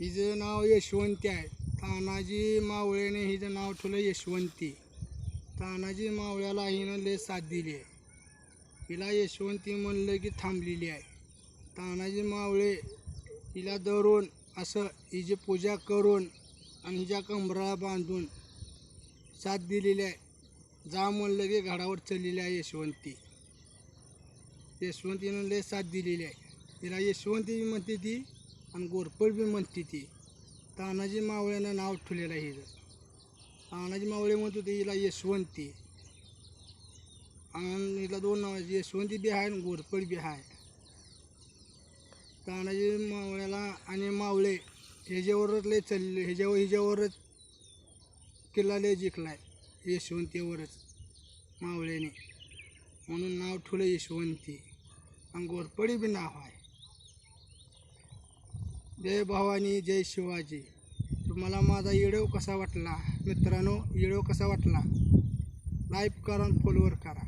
हिचं नाव यशवंती आहे. तानाजी मावळ्याने हिचं नाव ठेवलं यशवंती. तानाजी मावळ्याला हिनं लय साथ दिली आहे. हिला यशवंती म्हणलं की थांबलेली आहे. तानाजी मावळे हिला धरून असं हिची पूजा करून आणि हिच्या कंबराला बांधून साथ दिलेली आहे. जा म्हणलं की घाडावर चललेली आहे यशवंती. यशवंतीनं लय साथ दिलेली आहे. तिला यशवंती बी म्हणते ती आणि गोरपड बी म्हणते ती. तानाजी मावळ्यानं नाव ठेवलेलं आहे हिचं. तानाजी मावळे म्हणत होते हिला यशवंती. आणि हिला दोन नाव आहेत, यशवंती बी आहे आणि गोरपड बी आहे. तानाजी मावळ्याला आणि मावळे ह्याच्यावरच लय चालले, हिच्यावरच किल्ला लय जिंकलाय, यशवंतीवरच मावळ्याने. म्हणून नाव ठेवलं यशवंती आणि गोरपडी बी नाव आहे. जय भवानी, जय शिवाजी. तुम्हाला माझा व्हिडिओ कसा वाटला मित्रांनो? व्हिडिओ कसा वाटला? लाईक करा आणि फॉलोवर करा.